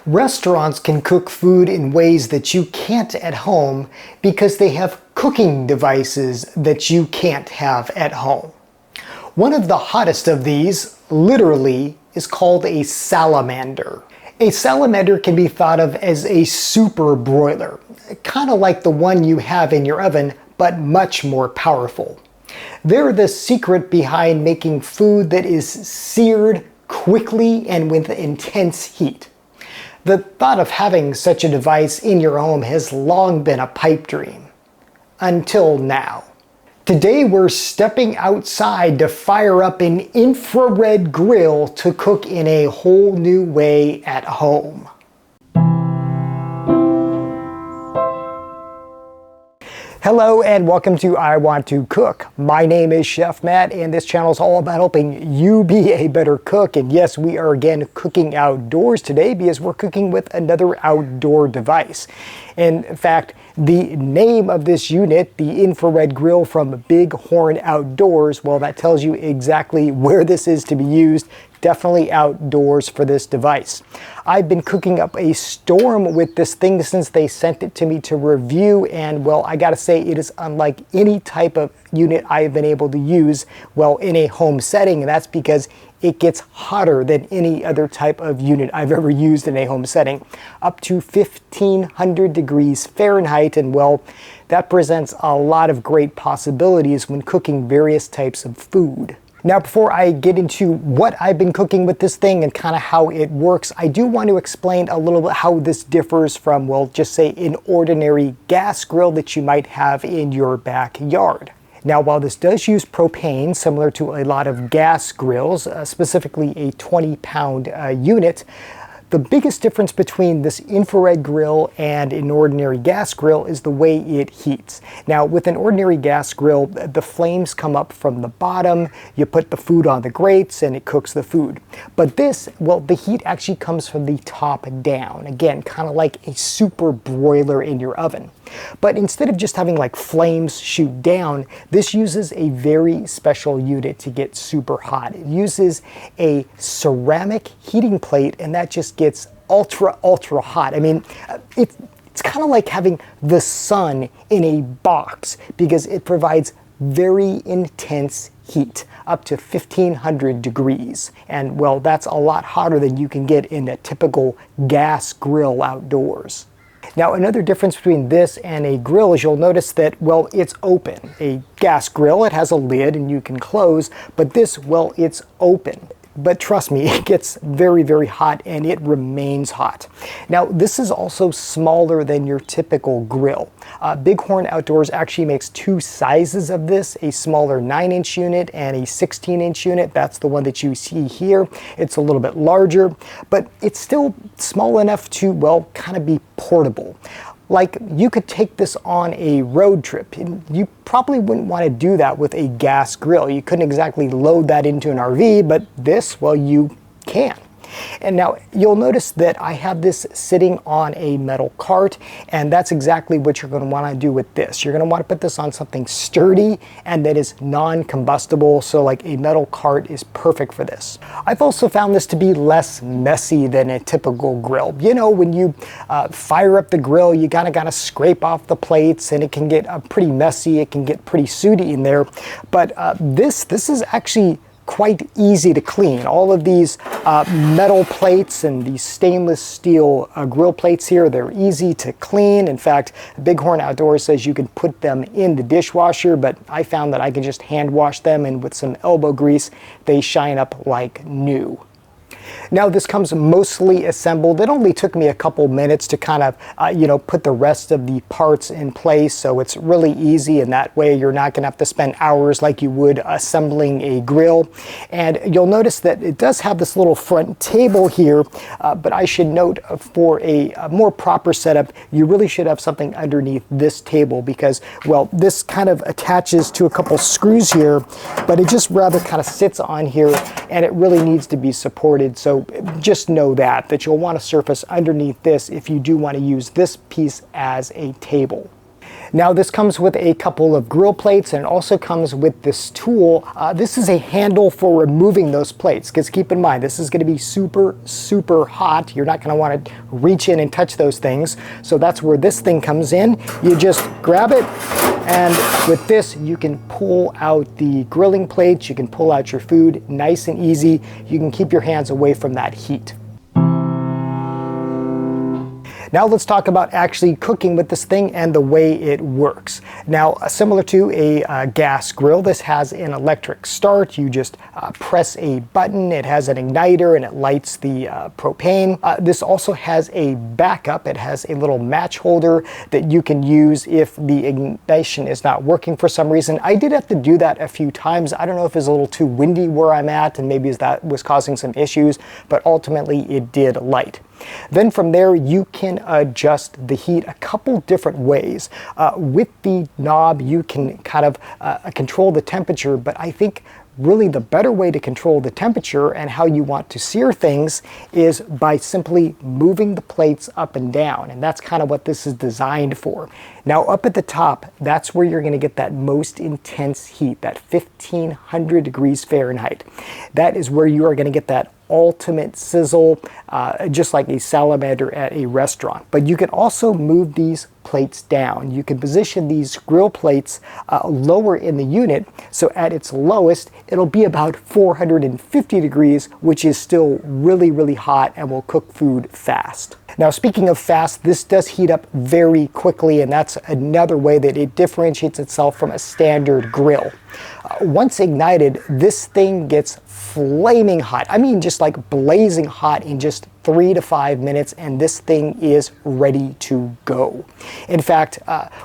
Restaurants can cook food in ways that you can't at home because they have cooking devices that you can't have at home. One of the hottest of these, literally, is called a salamander. A salamander can be thought of as a super broiler, kind of like the one you have in your oven, but much more powerful. They're the secret behind making food that is seared quickly and with intense heat. The thought of having such a device in your home has long been a pipe dream. Until now. Today we're stepping outside to fire up an infrared grill to cook in a whole new way at home. Hello and welcome to I Want to Cook. My name is Chef Matt and this channel is all about helping you be a better cook. And yes, we are again cooking outdoors today because we're cooking with another outdoor device. In fact, the name of this unit, the infrared grill from Bighorn Outdoors, well, that tells you exactly where this is to be used. Definitely outdoors for this device. I've been cooking up a storm with this thing since they sent it to me to review, and well, I gotta say it is unlike any type of unit I have been able to use, well, in a home setting, and that's because it gets hotter than any other type of unit I've ever used in a home setting, up to 1500 degrees Fahrenheit, and well, that presents a lot of great possibilities when cooking various types of food. Now, before I get into what I've been cooking with this thing and kind of how it works, I do want to explain a little bit how this differs from, well, just say an ordinary gas grill that you might have in your backyard. Now, while this does use propane, similar to a lot of gas grills, specifically a 20-pound unit, the biggest difference between this infrared grill and an ordinary gas grill is the way it heats. Now, with an ordinary gas grill, the flames come up from the bottom, you put the food on the grates, and it cooks the food. But this, well, the heat actually comes from the top down. Again, kind of like a super broiler in your oven. But instead of just having like flames shoot down, this uses a very special unit to get super hot. It uses a ceramic heating plate, and that just gets ultra hot. I mean, it's kind of like having the sun in a box because it provides very intense heat, up to 1500 degrees. And well, that's a lot hotter than you can get in a typical gas grill outdoors. Now, another difference between this and a grill is you'll notice that, well, it's open. A gas grill, it has a lid and you can close, but this, well, it's open. But trust me, it gets very hot and it remains hot. Now, this is also smaller than your typical grill. Bighorn Outdoors actually makes two sizes of this, a smaller 9-inch unit and a 16-inch unit. That's the one that you see here. It's a little bit larger, but it's still small enough to, well, kind of be portable. Like, you could take this on a road trip. You probably wouldn't want to do that with a gas grill. You couldn't exactly load that into an RV, but this, well, you can. And now you'll notice that I have this sitting on a metal cart, and that's exactly what you're going to want to do with this. You're going to want to put this on something sturdy and that is non-combustible, so like a metal cart is perfect for this. I've also found this to be less messy than a typical grill. You know, when you fire up the grill, you gotta scrape off the plates, and it can get pretty messy. It can get pretty sooty in there. But this is actually quite easy to clean. All of these metal plates and these stainless steel grill plates here, they're easy to clean. In fact, Bighorn Outdoors says you can put them in the dishwasher, but I found that I can just hand wash them, and with some elbow grease, they shine up like new. Now, this comes mostly assembled. It only took me a couple minutes to kind of, put the rest of the parts in place, so it's really easy, and that way you're not going to have to spend hours like you would assembling a grill. And you'll notice that it does have this little front table here, but I should note for a more proper setup, you really should have something underneath this table because, well, this kind of attaches to a couple screws here, but it just rather kind of sits on here, and it really needs to be supported. So just know that you'll want a surface underneath this if you do want to use this piece as a table. Now this comes with a couple of grill plates, and it also comes with this tool. This is a handle for removing those plates, because keep in mind, this is going to be super, super hot. You're not going to want to reach in and touch those things. So that's where this thing comes in. You just grab it, and with this you can pull out the grilling plates, you can pull out your food nice and easy. You can keep your hands away from that heat. Now let's talk about actually cooking with this thing and the way it works. Now, similar to a gas grill, this has an electric start. You just press a button, it has an igniter, and it lights the propane. This also has a backup. It has a little match holder that you can use if the ignition is not working for some reason. I did have to do that a few times. I don't know if it's a little too windy where I'm at, and maybe that was causing some issues, but ultimately it did light. Then from there, you can adjust the heat a couple different ways. With the knob, you can kind of control the temperature, but I think really the better way to control the temperature and how you want to sear things is by simply moving the plates up and down, and that's kind of what this is designed for. Now up at the top, that's where you're going to get that most intense heat, that 1500 degrees Fahrenheit. That is where you are going to get that ultimate sizzle, just like a salamander at a restaurant. But you can also move these plates down. You can position these grill plates lower in the unit, so at its lowest it'll be about 450 degrees, which is still really, really hot and will cook food fast. Now, speaking of fast, this does heat up very quickly, and that's another way that it differentiates itself from a standard grill. Once ignited, this thing gets flaming hot. I mean, just like blazing hot in just 3 to 5 minutes, and this thing is ready to go. In fact,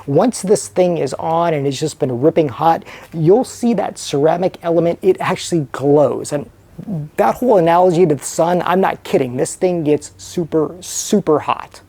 once this thing is on and it's just been ripping hot, you'll see that ceramic element, it actually glows. And that whole analogy to the sun, I'm not kidding. This thing gets super, super hot.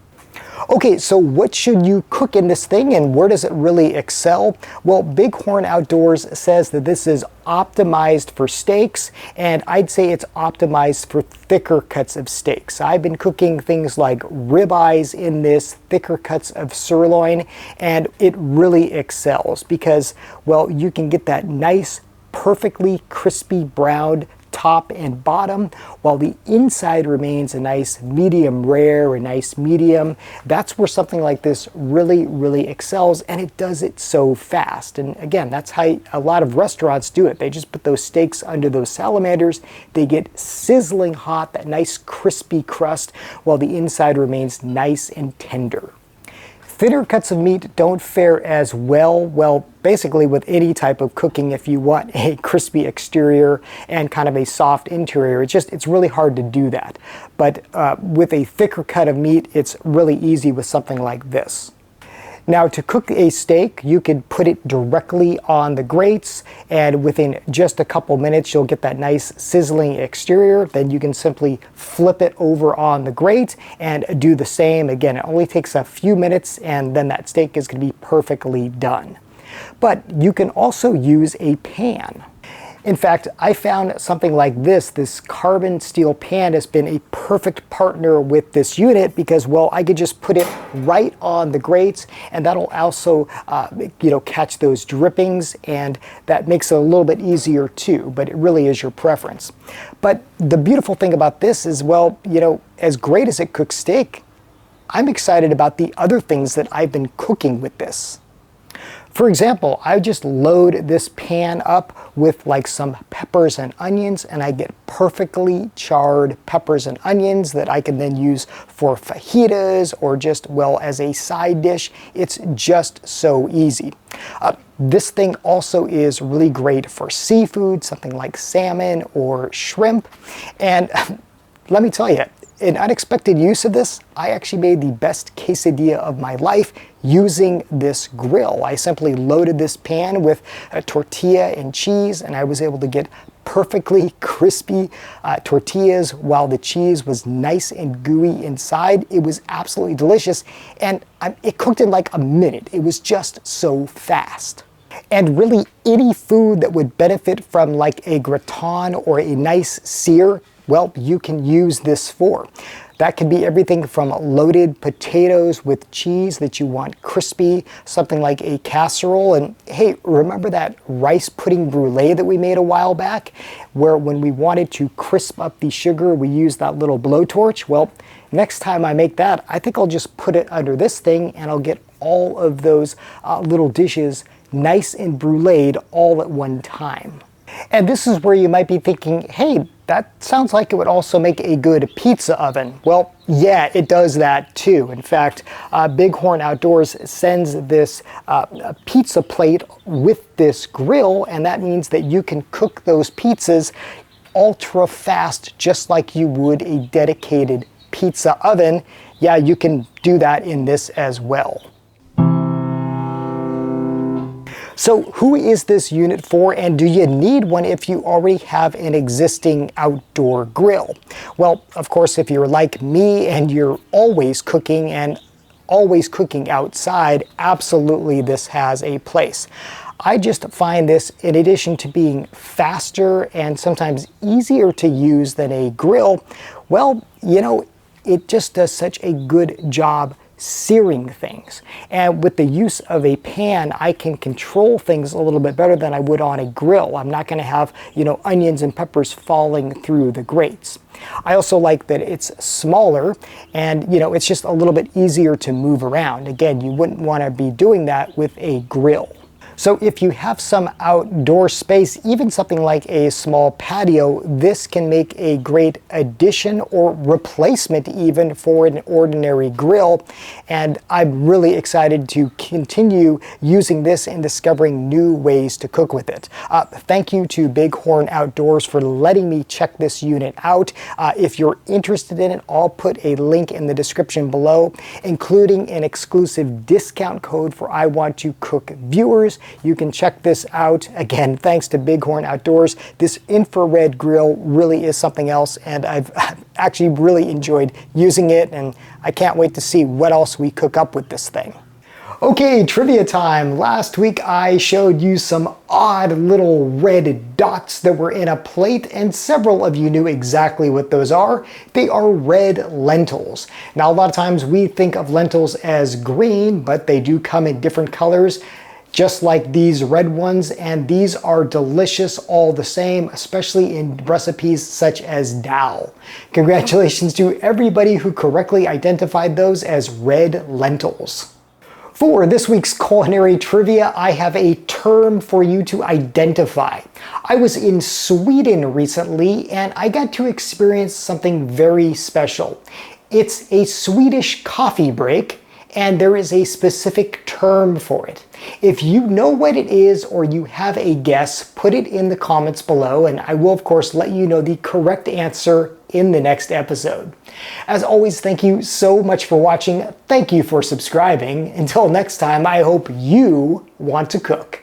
Okay, so what should you cook in this thing, and where does it really excel? Well, Bighorn Outdoors says that this is optimized for steaks, and I'd say it's optimized for thicker cuts of steaks. I've been cooking things like ribeyes in this, thicker cuts of sirloin, and it really excels because, well, you can get that nice, perfectly crispy browned top and bottom, while the inside remains a nice medium rare, a nice medium. That's where something like this really, really excels, and it does it so fast. And again, that's how a lot of restaurants do it. They just put those steaks under those salamanders. They get sizzling hot, that nice crispy crust, while the inside remains nice and tender. Thinner cuts of meat don't fare as well, basically with any type of cooking. If you want a crispy exterior and kind of a soft interior, it's really hard to do that. But with a thicker cut of meat, it's really easy with something like this. Now, to cook a steak, you could put it directly on the grates, and within just a couple minutes, you'll get that nice sizzling exterior. Then you can simply flip it over on the grate and do the same. Again, it only takes a few minutes, and then that steak is going to be perfectly done. But you can also use a pan. In fact, I found something like this carbon steel pan has been a perfect partner with this unit because, well, I could just put it right on the grates, and that'll also, catch those drippings, and that makes it a little bit easier too, but it really is your preference. But the beautiful thing about this is, well, as great as it cooks steak, I'm excited about the other things that I've been cooking with this. For example, I just load this pan up with like some peppers and onions, and I get perfectly charred peppers and onions that I can then use for fajitas or just, well, as a side dish. It's just so easy. This thing also is really great for seafood, something like salmon or shrimp. And let me tell you, an unexpected use of this, I actually made the best quesadilla of my life using this grill. I simply loaded this pan with a tortilla and cheese, and I was able to get perfectly crispy tortillas while the cheese was nice and gooey inside. It was absolutely delicious, and it cooked in like a minute. It was just so fast. And really, any food that would benefit from like a gratin or a nice sear, well, you can use this for. That could be everything from loaded potatoes with cheese that you want crispy, something like a casserole. And hey, remember that rice pudding brulee that we made a while back, where when we wanted to crisp up the sugar, we used that little blowtorch? Well, next time I make that, I think I'll just put it under this thing and I'll get all of those little dishes nice and bruleed all at one time. And this is where you might be thinking, hey, that sounds like it would also make a good pizza oven. Well, yeah, it does that too. In fact, Bighorn Outdoors sends this pizza plate with this grill, and that means that you can cook those pizzas ultra fast, just like you would a dedicated pizza oven. Yeah, you can do that in this as well. So who is this unit for, and do you need one if you already have an existing outdoor grill? Well, of course, if you're like me and you're always cooking and always cooking outside, absolutely this has a place. I just find this, in addition to being faster and sometimes easier to use than a grill, well, you know, it just does such a good job searing things. And with the use of a pan, I can control things a little bit better than I would on a grill. I'm not going to have, you know, onions and peppers falling through the grates. I also like that it's smaller and, you know, it's just a little bit easier to move around. Again, you wouldn't want to be doing that with a grill. So if you have some outdoor space, even something like a small patio, this can make a great addition or replacement even for an ordinary grill. And I'm really excited to continue using this and discovering new ways to cook with it. Thank you to Bighorn Outdoors for letting me check this unit out. If you're interested in it, I'll put a link in the description below, including an exclusive discount code for I Want to Cook viewers. You can check this out. Again, thanks to Bighorn Outdoors. This infrared grill really is something else, and I've actually really enjoyed using it, and I can't wait to see what else we cook up with this thing. Okay, trivia time. Last week I showed you some odd little red dots that were in a plate, and several of you knew exactly what those are. They are red lentils. Now, a lot of times we think of lentils as green, but they do come in different colors, just like these red ones, and these are delicious all the same, especially in recipes such as dal. Congratulations to everybody who correctly identified those as red lentils. For this week's culinary trivia, I have a term for you to identify. I was in Sweden recently and I got to experience something very special. It's a Swedish coffee break, and there is a specific term for it. If you know what it is or you have a guess, put it in the comments below, and I will of course let you know the correct answer in the next episode. As always, thank you so much for watching. Thank you for subscribing. Until next time, I hope you want to cook.